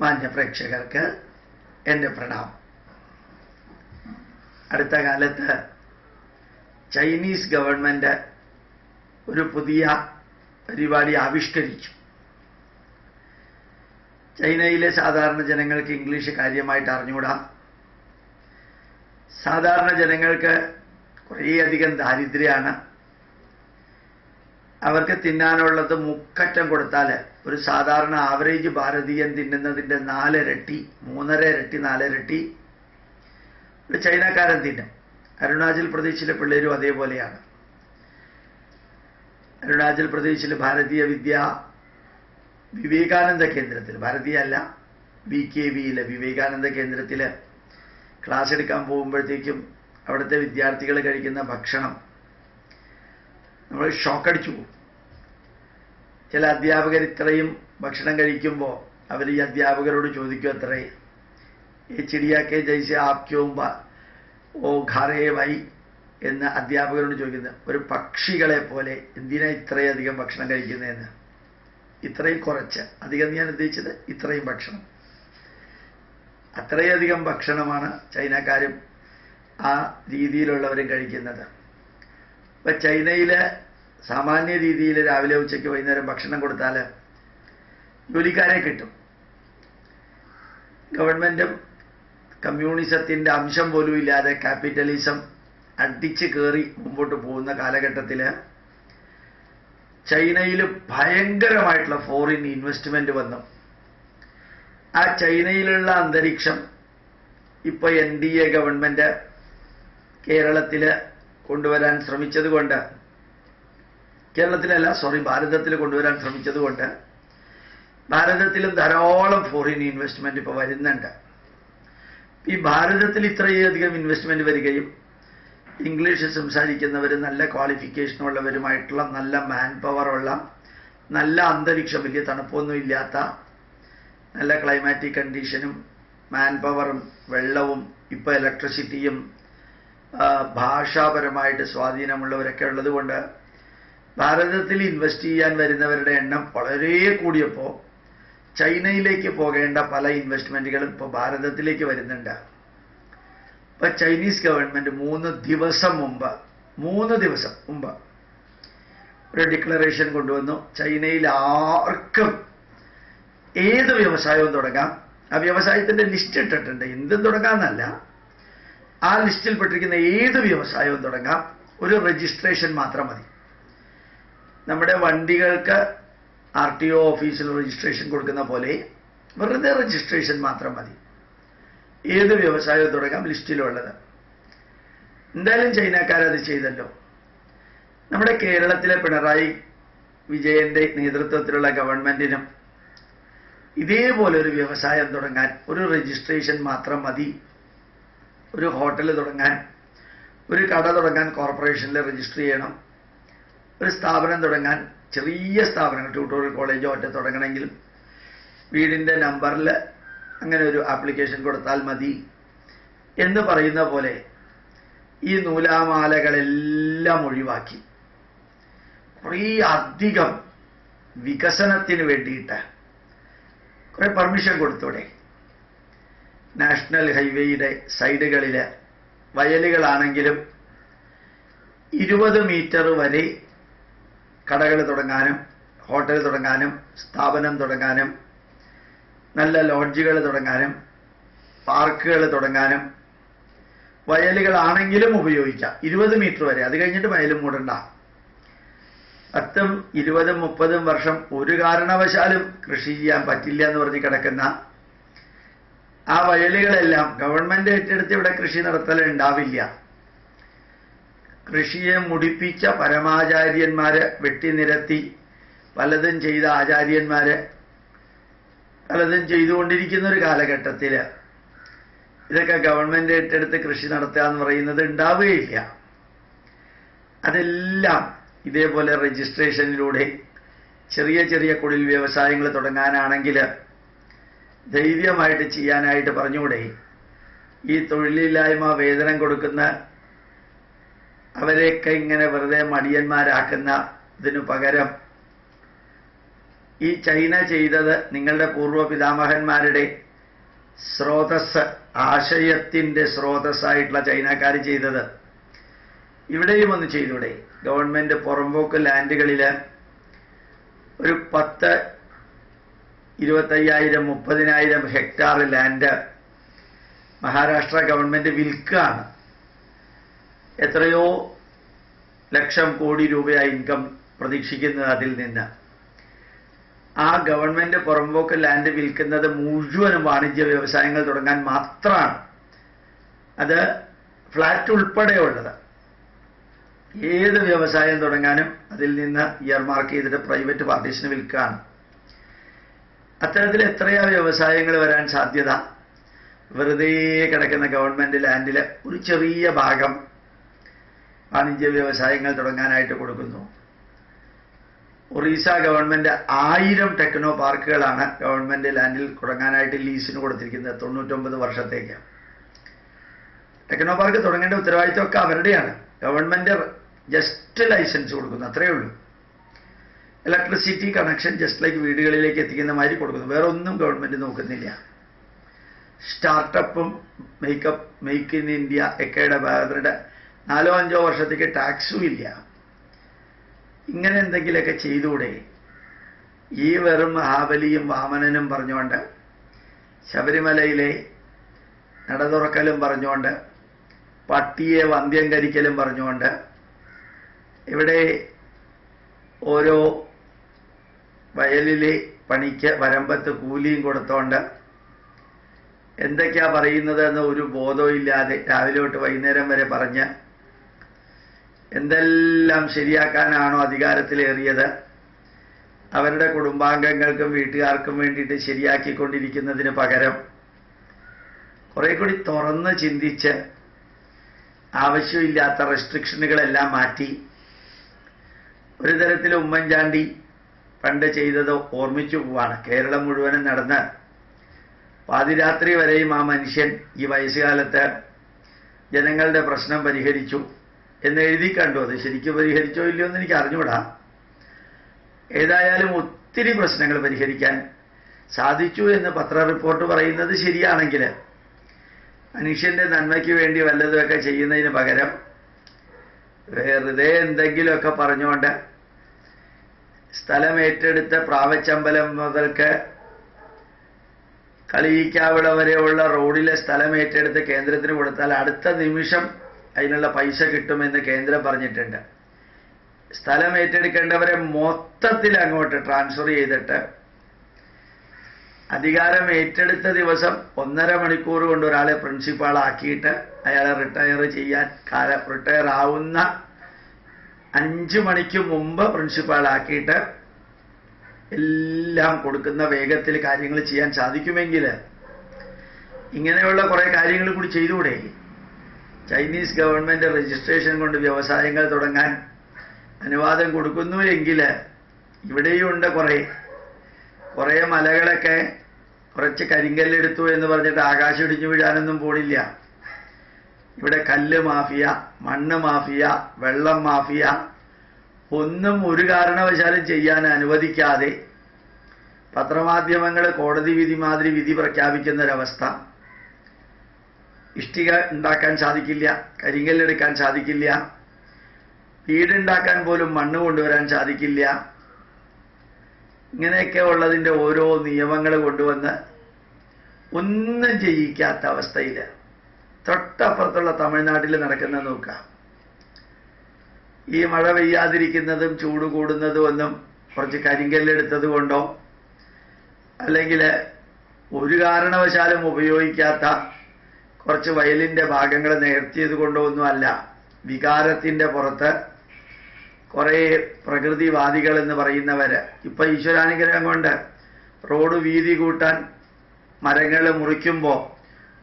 മാന്യ പ്രേക്ഷകർക്ക് എൻ്റെ പ്രണാമം. അടുത്ത കാലത്ത് ചൈനീസ് ഗവൺമെൻറ് ഒരു പുതിയ പരിപാടി ആവിഷ്കരിച്ചു. ചൈനയിലെ സാധാരണ ജനങ്ങൾക്ക് ഇംഗ്ലീഷ് കാര്യമായിട്ട് അറിഞ്ഞുകൂടാ. സാധാരണ ജനങ്ങൾക്ക് കുറേയധികം ദാരിദ്ര്യമാണ്. അവർക്ക് തിന്നാനുള്ളത് മുക്കറ്റം കൊടുത്താൽ ഒരു സാധാരണ ആവറേജ് ഭാരതീയൻ തിന്നുന്നതിൻ്റെ 4 ഇരട്ടി, 3.5 ഇരട്ടി, 4 ഇരട്ടി ഒരു ചൈനക്കാരൻ തിന്നും. അരുണാചൽ പ്രദേശിലെ പിള്ളേരും അതേപോലെയാണ്. അരുണാചൽ പ്രദേശിൽ ഭാരതീയ വിവേകാനന്ദ കേന്ദ്രത്തിൽ, ഭാരതീയ അല്ല BKVയിലെ വിവേകാനന്ദ കേന്ദ്രത്തിൽ ക്ലാസ് എടുക്കാൻ പോകുമ്പോഴത്തേക്കും അവിടുത്തെ വിദ്യാർത്ഥികൾ കഴിക്കുന്ന ഭക്ഷണം നമ്മൾ ഷോക്കടിച്ചു പോകും. ചില അധ്യാപകർ ഇത്രയും ഭക്ഷണം കഴിക്കുമ്പോൾ അവർ ഈ അധ്യാപകരോട് ചോദിക്കും, അത്രേ ഈ ചിടിയാക്കെ ജയ്സെ ആപ്ക്യോം ഓ ഘാറേ വൈ എന്ന് അധ്യാപകരോട് ചോദിക്കുന്നത്. ഒരു പക്ഷികളെ പോലെ എന്തിനാ ഇത്രയധികം ഭക്ഷണം കഴിക്കുന്നതെന്ന്. ഇത്രയും കുറച്ച്, അധികം ഞാൻ ഉദ്ദേശിച്ചത് ഇത്രയും ഭക്ഷണം. അത്രയധികം ഭക്ഷണമാണ് ചൈനക്കാരും ആ രീതിയിലുള്ളവരും കഴിക്കുന്നത്. ഇപ്പം ചൈനയിൽ സാമാന്യ രീതിയിൽ രാവിലെ ഉച്ചയ്ക്ക് വൈകുന്നേരം ഭക്ഷണം കൊടുത്താൽ ജോലിക്കാരെ കിട്ടും. ഗവൺമെൻറ്റും കമ്മ്യൂണിസത്തിൻ്റെ അംശം പോലും ഇല്ലാതെ ക്യാപിറ്റലിസം അടിച്ച് കയറി മുമ്പോട്ട് പോകുന്ന കാലഘട്ടത്തിൽ ചൈനയിൽ ഭയങ്കരമായിട്ടുള്ള ഫോറിൻ ഇൻവെസ്റ്റ്മെൻറ്റ് വന്നു. ആ ചൈനയിലുള്ള അന്തരീക്ഷം ഇപ്പോൾ NDA ഗവൺമെൻറ് കേരളത്തിൽ കൊണ്ടുവരാൻ ശ്രമിച്ചത് കൊണ്ട്, ഭാരതത്തിൽ കൊണ്ടുവരാൻ ശ്രമിച്ചത് കൊണ്ട് ഭാരതത്തിലും ധാരാളം ഫോറിൻ ഇൻവെസ്റ്റ്മെൻറ്റ് ഇപ്പോൾ വരുന്നുണ്ട്. ഈ ഭാരതത്തിൽ ഇത്രയധികം ഇൻവെസ്റ്റ്മെൻറ്റ് വരികയും ഇംഗ്ലീഷ് സംസാരിക്കുന്നവർ, നല്ല ക്വാളിഫിക്കേഷനുള്ളവരുമായിട്ടുള്ള നല്ല മാൻ പവറുള്ള, നല്ല അന്തരീക്ഷം, വലിയ തണുപ്പൊന്നും ഇല്ലാത്ത നല്ല ക്ലൈമാറ്റിക് കണ്ടീഷനും മാൻ പവറും വെള്ളവും ഇപ്പോൾ ഇലക്ട്രിസിറ്റിയും ഭാഷാപരമായിട്ട് സ്വാധീനമുള്ളവരൊക്കെ ഉള്ളത് കൊണ്ട് ഭാരതത്തിൽ ഇൻവെസ്റ്റ് ചെയ്യാൻ വരുന്നവരുടെ എണ്ണം വളരെ കൂടിയപ്പോൾ ചൈനയിലേക്ക് പോകേണ്ട പല ഇൻവെസ്റ്റ്മെൻറ്റുകളും ഇപ്പോൾ ഭാരതത്തിലേക്ക് വരുന്നുണ്ട്. ഇപ്പം ചൈനീസ് ഗവൺമെൻറ് 3 ദിവസം മുമ്പ് ഒരു ഡിക്ലറേഷൻ കൊണ്ടുവന്നു. ചൈനയിൽ ആർക്കും ഏത് വ്യവസായവും തുടങ്ങാം. ആ വ്യവസായത്തിൻ്റെ ലിസ്റ്റ് ഇട്ടിട്ടുണ്ട്. എന്തും തുടങ്ങാമെന്നല്ല, ആ ലിസ്റ്റിൽ പെട്ടിരിക്കുന്ന ഏത് വ്യവസായവും തുടങ്ങാം. ഒരു രജിസ്ട്രേഷൻ മാത്രം മതി. നമ്മുടെ വണ്ടികൾക്ക് RTO ഓഫീസിൽ രജിസ്ട്രേഷൻ കൊടുക്കുന്ന പോലെ വെറുതെ രജിസ്ട്രേഷൻ മാത്രം മതി. ഏത് വ്യവസായവും തുടങ്ങാം, ലിസ്റ്റിലുള്ളത്. എന്തായാലും ചൈനക്കാരത് ചെയ്തല്ലോ. നമ്മുടെ കേരളത്തിലെ പിണറായി വിജയൻ്റെ നേതൃത്വത്തിലുള്ള ഗവൺമെൻറ്റിനും ഇതേപോലെ ഒരു വ്യവസായം തുടങ്ങാൻ ഒരു രജിസ്ട്രേഷൻ മാത്രം മതി. ഒരു ഹോട്ടൽ തുടങ്ങാൻ, ഒരു കട തുടങ്ങാൻ കോർപ്പറേഷനിൽ രജിസ്റ്റർ ചെയ്യണം. ഒരു സ്ഥാപനം തുടങ്ങാൻ, ചെറിയ സ്ഥാപനങ്ങൾ, ട്യൂട്ടോറിയൽ കോളേജോ ഒറ്റ തുടങ്ങണമെങ്കിലും വീടിൻ്റെ നമ്പറിൽ അങ്ങനെ ഒരു ആപ്ലിക്കേഷൻ കൊടുത്താൽ മതി എന്ന് പറയുന്ന പോലെ ഈ നൂലാമാലകളെല്ലാം ഒഴിവാക്കി കുറേ അധികം വികസനത്തിന് വേണ്ടിയിട്ട് കുറേ പെർമിഷൻ കൊടുത്തൂടെ. നാഷണൽ ഹൈവേയുടെ സൈഡുകളിൽ വയലുകളാണെങ്കിലും 20 മീറ്റർ വരെ കടകൾ തുടങ്ങാനും ഹോട്ടൽ തുടങ്ങാനും സ്ഥാപനം തുടങ്ങാനും നല്ല ലോഡ്ജുകൾ തുടങ്ങാനും പാർക്കുകൾ തുടങ്ങാനും വയലുകളാണെങ്കിലും ഉപയോഗിക്കാം. 20 മീറ്റർ വരെ, അത് കഴിഞ്ഞിട്ട് വയലും മൂടണ്ട. 10, 20, 30 വർഷം ഒരു കാരണവശാലും കൃഷി ചെയ്യാൻ പറ്റില്ല എന്ന് പറഞ്ഞ് കിടക്കുന്ന ആ വയലുകളെല്ലാം ഗവൺമെൻറ് ഏറ്റെടുത്ത് ഇവിടെ കൃഷി നടത്തലുണ്ടാവില്ല. കൃഷിയെ മുടിപ്പിച്ച പരമാചാര്യന്മാർ വെട്ടിനിരത്തി പലതും ചെയ്ത ആചാര്യന്മാർ പലതും ചെയ്തുകൊണ്ടിരിക്കുന്ന ഒരു കാലഘട്ടത്തിൽ ഇതൊക്കെ ഗവൺമെൻറ് ഏറ്റെടുത്ത് കൃഷി നടത്തുക എന്ന് പറയുന്നത് ഉണ്ടാവുകയില്ല. അതെല്ലാം ഇതേപോലെ രജിസ്ട്രേഷനിലൂടെ ചെറിയ ചെറിയ കുടിൽ വ്യവസായങ്ങൾ തുടങ്ങാനാണെങ്കിൽ ധൈര്യമായിട്ട് ചെയ്യാനായിട്ട് പറഞ്ഞുകൂടെ. ഈ തൊഴിലില്ലായ്മ വേതനം കൊടുക്കുന്ന അവരെയൊക്കെ ഇങ്ങനെ വെറുതെ മടിയന്മാരാക്കുന്ന ഇതിനു പകരം ഈ ചൈന ചെയ്തത് നിങ്ങളുടെ പൂർവ്വ പിതാമഹന്മാരുടെ സ്രോതസ്, ആശയത്തിൻ്റെ സ്രോതസ്സായിട്ടുള്ള ചൈനക്കാർ ചെയ്തത് ഇവിടെയും ഒന്ന് ചെയ്തൂടെ? ഗവൺമെൻറ് പുറമ്പോക്ക് ലാൻഡുകളിൽ ഒരു 10, 25,000, 30,000 ഹെക്ടാർ ലാൻഡ് മഹാരാഷ്ട്ര ഗവൺമെൻറ് വിൽക്കുകയാണ്. എത്രയോ ലക്ഷം കോടി രൂപയായി ഇൻകം പ്രതീക്ഷിക്കുന്നത് അതിൽ നിന്ന്. ആ ഗവൺമെൻറ് പുറമ്പോക്ക് ലാൻഡ് വിൽക്കുന്നത് മുഴുവനും വാണിജ്യ വ്യവസായങ്ങൾ തുടങ്ങാൻ മാത്രമാണ്. അത് ഫ്ലാറ്റ് ഉൾപ്പെടെയുള്ളത്. ഏത് വ്യവസായം തുടങ്ങാനും അതിൽ നിന്ന് ഇയർമാർക്ക് ചെയ്തിട്ട് പ്രൈവറ്റ് പാർട്ടീഷന് വിൽക്കുകയാണ്. അത്തരത്തിൽ എത്രയാ വ്യവസായങ്ങൾ വരാൻ സാധ്യത? വെറുതെ കിടക്കുന്ന ഗവൺമെൻറ് ലാൻഡിൽ ഒരു ചെറിയ ഭാഗം വാണിജ്യ വ്യവസായങ്ങൾ തുടങ്ങാനായിട്ട് കൊടുക്കുന്നു. ഒറീസ ഗവൺമെൻറ് 1000 ടെക്നോ പാർക്കുകളാണ് ഗവൺമെൻറ് ലാൻഡിൽ തുടങ്ങാനായിട്ട് ലീസിന് കൊടുത്തിരിക്കുന്നത് 99 വർഷത്തേക്ക്. ടെക്നോ പാർക്ക് തുടങ്ങേണ്ട ഉത്തരവാദിത്തമൊക്കെ അവരുടെയാണ്. ഗവൺമെൻറ് ജസ്റ്റ് ലൈസൻസ് കൊടുക്കുന്നു, അത്രയേ ഉള്ളൂ. ഇലക്ട്രിസിറ്റി കണക്ഷൻ ജസ്റ്റ് ലൈക്ക് വീടുകളിലേക്ക് എത്തിക്കുന്ന മാതിരി കൊടുക്കുന്നു. വേറെ ഒന്നും ഗവൺമെൻറ് നോക്കുന്നില്ല. സ്റ്റാർട്ടപ്പും മെയ്ക്ക് ഇൻ ഇന്ത്യ ഒക്കെയുടെ അവരുടെ 4-5 വർഷത്തേക്ക് ടാക്സും ഇല്ല. ഇങ്ങനെ എന്തെങ്കിലുമൊക്കെ ചെയ്തുകൂടെ? ഈ വെറും മഹാബലിയും വാമനനും പറഞ്ഞുകൊണ്ട്, ശബരിമലയിലെ നട തുറക്കലും പറഞ്ഞുകൊണ്ട്, പട്ടിയെ വന്ധ്യം കരിക്കലും പറഞ്ഞുകൊണ്ട്, ഇവിടെ ഓരോ വയലിലെ പണിക്ക് വരമ്പത്ത് കൂലിയും കൊടുത്തോണ്ട് എന്തൊക്കെയാ പറയുന്നത് എന്ന് ഒരു ബോധവും ഇല്ലാതെ രാവിലെ തൊട്ട് വൈകുന്നേരം വരെ പറഞ്ഞ് എന്തെല്ലാം ശരിയാക്കാനാണോ അധികാരത്തിലേറിയത് അവരുടെ കുടുംബാംഗങ്ങൾക്കും വീട്ടുകാർക്കും വേണ്ടിയിട്ട് ശരിയാക്കിക്കൊണ്ടിരിക്കുന്നതിന് പകരം കുറെ കൂടി തുറന്ന് ചിന്തിച്ച് ആവശ്യമില്ലാത്ത റെസ്ട്രിക്ഷനുകളെല്ലാം മാറ്റി ഒരു തരത്തിൽ ഉമ്മൻചാണ്ടി പണ്ട് ചെയ്തത് ഓർമ്മിച്ചു പോവാണ്. കേരളം മുഴുവനും നടന്ന് പാതിരാത്രി വരെയും ആ മനുഷ്യൻ ഈ വയസ്സുകാലത്ത് ജനങ്ങളുടെ പ്രശ്നം പരിഹരിച്ചു എന്ന് എഴുതി കണ്ടു. അത് ശരിക്കും പരിഹരിച്ചോ ഇല്ലയോ എന്ന് എനിക്ക് അറിഞ്ഞൂടാ. ഏതായാലും ഒത്തിരി പ്രശ്നങ്ങൾ പരിഹരിക്കാൻ സാധിച്ചു എന്ന് പത്ര റിപ്പോർട്ട് പറയുന്നത് ശരിയാണെങ്കിൽ മനുഷ്യന്റെ നന്മയ്ക്ക് വേണ്ടി വല്ലതുമൊക്കെ ചെയ്യുന്നതിന് പകരം വെറുതെ എന്തെങ്കിലുമൊക്കെ പറഞ്ഞുകൊണ്ട് സ്ഥലം ഏറ്റെടുത്ത പ്രാവച്ചമ്പലം മുതൽക്ക് കളിയിക്കാവിള വരെയുള്ള റോഡിലെ സ്ഥലം ഏറ്റെടുത്ത് കേന്ദ്രത്തിന് കൊടുത്താൽ അടുത്ത നിമിഷം അതിനുള്ള പൈസ കിട്ടുമെന്ന് കേന്ദ്രം പറഞ്ഞിട്ടുണ്ട്. സ്ഥലം ഏറ്റെടുക്കേണ്ടവരെ മൊത്തത്തിൽ അങ്ങോട്ട് ട്രാൻസ്ഫർ ചെയ്തിട്ട് അധികാരം ഏറ്റെടുത്ത ദിവസം 1.5 മണിക്കൂർ കൊണ്ട് ഒരാളെ പ്രിൻസിപ്പാളാക്കിയിട്ട് അയാളെ റിട്ടയർ ആവുന്ന 5 മണിക്ക് മുമ്പ് പ്രിൻസിപ്പാളാക്കിയിട്ട് എല്ലാം കൊടുക്കുന്ന വേഗത്തിൽ കാര്യങ്ങൾ ചെയ്യാൻ സാധിക്കുമെങ്കിൽ ഇങ്ങനെയുള്ള കുറേ കാര്യങ്ങൾ കൂടി ചെയ്തുകൂടെ? ചൈനീസ് ഗവൺമെൻറ് രജിസ്ട്രേഷൻ കൊണ്ട് വ്യവസായങ്ങൾ തുടങ്ങാൻ അനുവാദം കൊടുക്കുന്നു എങ്കിൽ ഇവിടെയും ഉണ്ട് കുറേ മലകളൊക്കെ കുറച്ച് കരിങ്കല്ലെടുത്തു എന്ന് പറഞ്ഞിട്ട് ആകാശം ഇടിഞ്ഞു വീഴാനൊന്നും പോണില്ല. ഇവിടെ കല്ല് മാഫിയ, മണ്ണ് മാഫിയ, വെള്ളം മാഫിയ ഒന്നും ഒരു കാരണവശാലും ചെയ്യാൻ അനുവദിക്കാതെ പത്രമാധ്യമങ്ങൾ കോടതി വിധി മാതിരി വിധി പ്രഖ്യാപിക്കുന്നൊരവസ്ഥ. ഇഷ്ടിക ഉണ്ടാക്കാൻ സാധിക്കില്ല, കരിങ്കല്ലെടുക്കാൻ സാധിക്കില്ല, വീടുണ്ടാക്കാൻ പോലും മണ്ണ് കൊണ്ടുവരാൻ സാധിക്കില്ല. ഇങ്ങനെയൊക്കെ ഉള്ളതിൻ്റെ ഓരോ നിയമങ്ങൾ കൊണ്ടുവന്ന് ഒന്നും ചെയ്യിക്കാത്ത അവസ്ഥയിൽ തൊട്ടപ്പുറത്തുള്ള തമിഴ്നാട്ടിൽ നടക്കുന്നത് നോക്കാം. ഈ മഴ പെയ്യാതിരിക്കുന്നതും ചൂട് കൂടുന്നതും ഒന്നും കുറച്ച് കരിങ്കല്ലെടുത്തത് കൊണ്ടോ അല്ലെങ്കിൽ ഒരു കാരണവശാലും ഉപയോഗിക്കാത്ത കുറച്ച് വയലിൻ്റെ ഭാഗങ്ങൾ നേർത്തിയത് കൊണ്ടോ ഒന്നുമല്ല. വികാരത്തിൻ്റെ പുറത്ത് കുറേ പ്രകൃതിവാദികൾ എന്ന് പറയുന്നവര് ഇപ്പൊ ഈശ്വരാനുഗ്രഹം കൊണ്ട് റോഡ് വീതി കൂട്ടാൻ മരങ്ങൾ മുറിക്കുമ്പോൾ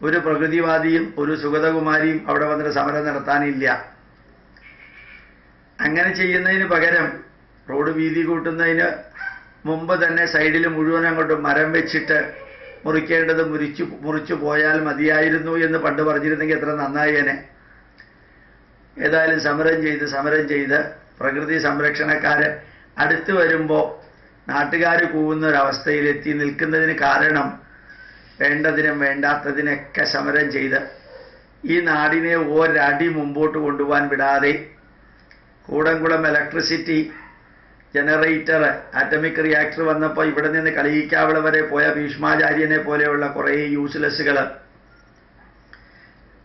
ഒരു പ്രകൃതിവാദിയും ഒരു സുഗതകുമാരിയും അവിടെ വന്നിട്ട് സമരം നടത്താനില്ല. അങ്ങനെ ചെയ്യുന്നതിന് പകരം റോഡ് വീതി കൂട്ടുന്നതിന് മുമ്പ് തന്നെ സൈഡിൽ മുഴുവൻ അങ്ങോട്ട് മരം വെച്ചിട്ട് മുറിക്കേണ്ടത് മുറിച്ചു പോയാൽ മതിയായിരുന്നു എന്ന് പണ്ട് പറഞ്ഞിരുന്നെങ്കിൽ എത്ര നന്നായേനെ. ഏതായാലും സമരം ചെയ്ത് പ്രകൃതി സംരക്ഷണക്കാര് അടുത്ത് വരുമ്പോൾ നാട്ടുകാർ കൂവുന്ന ഒരവസ്ഥയിലെത്തി നിൽക്കുന്നതിന് കാരണം വേണ്ടതിനും വേണ്ടാത്തതിനൊക്കെ സമരം ചെയ്ത് ഈ നാടിനെ ഒരടി മുമ്പോട്ട് കൊണ്ടുപോകാൻ വിടാതെ Kudankulam electricity generator atomic reactor വന്നപ്പോൾ ഇവിടെ നിന്ന് കളിയിക്കാവിള വരെ പോയ ഭീഷ്മാചാര്യനെ പോലെയുള്ള കുറേ യൂസ്ലെസ്സുകൾ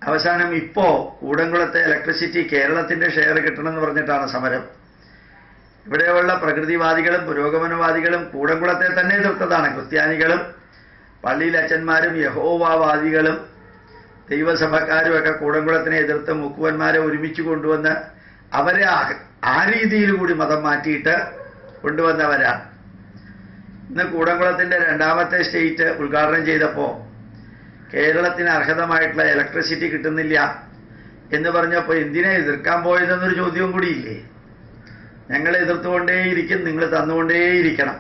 അവസാനം ഇപ്പോൾ കൂടംകുളത്തെ ഇലക്ട്രിസിറ്റി കേരളത്തിൻ്റെ ഷെയർ കിട്ടണമെന്ന് പറഞ്ഞിട്ടാണ് സമരം. ഇവിടെയുള്ള പ്രകൃതിവാദികളും പുരോഗമനവാദികളും കൂടംകുളത്തെ തന്നെ എതിർത്തതാണ്. ക്രിസ്ത്യാനികളും പള്ളിയിലച്ചന്മാരും യഹോവാവാദികളും ദൈവസഭക്കാരുമൊക്കെ കൂടംകുളത്തിനെ എതിർത്ത് മുക്കുവന്മാരെ ഒരുമിച്ച് കൊണ്ടുവന്ന് അവരെ ആ രീതിയിൽ കൂടി മതം മാറ്റിയിട്ട് കൊണ്ടുവന്നവരാണ്. ഇന്ന് കൂടംകുളത്തിൻ്റെ 2ാമത്തെ സ്റ്റേറ്റ് ഉദ്ഘാടനം ചെയ്തപ്പോൾ കേരളത്തിന് അർഹതമായിട്ടുള്ള ഇലക്ട്രിസിറ്റി കിട്ടുന്നില്ല എന്ന് പറഞ്ഞപ്പോൾ എന്തിനാ എതിർക്കാൻ പോയതെന്നൊരു ചോദ്യവും കൂടിയില്ലേ? ഞങ്ങൾ എതിർത്തുകൊണ്ടേയിരിക്കും, നിങ്ങൾ തന്നുകൊണ്ടേയിരിക്കണം.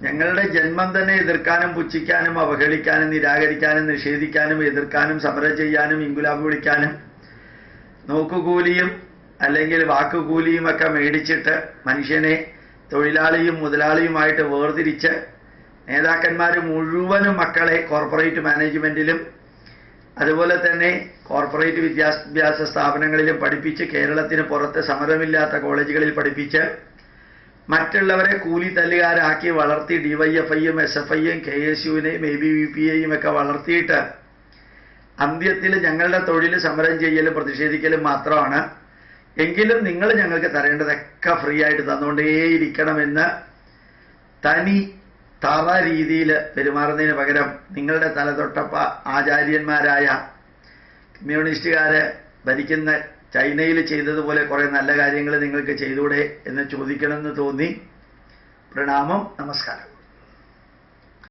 ഞങ്ങളുടെ ജന്മം തന്നെ എതിർക്കാനും പുച്ഛിക്കാനും അവഹേളിക്കാനും നിരാകരിക്കാനും നിഷേധിക്കാനും എതിർക്കാനും സമരം ചെയ്യാനും ഇൻകുലാബ് വിളിക്കാനും നോക്കുകൂലിയും അല്ലെങ്കിൽ വാക്കുകൂലിയുമൊക്കെ മേടിച്ചിട്ട് മനുഷ്യനെ തൊഴിലാളിയും മുതലാളിയുമായിട്ട് വേർതിരിച്ച് നേതാക്കന്മാർ മുഴുവനും മക്കളെ കോർപ്പറേറ്റ് മാനേജ്മെൻറ്റിലും അതുപോലെ തന്നെ കോർപ്പറേറ്റ് വിദ്യാഭ്യാസ സ്ഥാപനങ്ങളിലും പഠിപ്പിച്ച് കേരളത്തിന് പുറത്ത് സമരമില്ലാത്ത കോളേജുകളിൽ പഠിപ്പിച്ച് മറ്റുള്ളവരെ കൂലി തല്ലുകാരാക്കി വളർത്തി DYFIയും SFIയും KSUവിനെയും ABVPയെയും ഒക്കെ വളർത്തിയിട്ട് അന്ത്യത്തിൽ ഞങ്ങളുടെ തൊഴിൽ സമരം ചെയ്യലും പ്രതിഷേധിക്കലും മാത്രമാണ്. എങ്കിലും നിങ്ങൾ ഞങ്ങൾക്ക് തരേണ്ടതൊക്കെ ഫ്രീ ആയിട്ട് തന്നുകൊണ്ടേയിരിക്കണമെന്ന് തനി തറ രീതിയിൽ പെരുമാറുന്നതിന് പകരം നിങ്ങളുടെ തലതൊട്ടപ്പ ആചാര്യന്മാരായ കമ്മ്യൂണിസ്റ്റുകാർ ഭരിക്കുന്ന ചൈനയിൽ ചെയ്തതുപോലെ കുറേ നല്ല കാര്യങ്ങൾ നിങ്ങൾക്ക് ചെയ്തൂടെ എന്ന് ചോദിക്കണമെന്ന് തോന്നി. പ്രണാമം, നമസ്കാരം.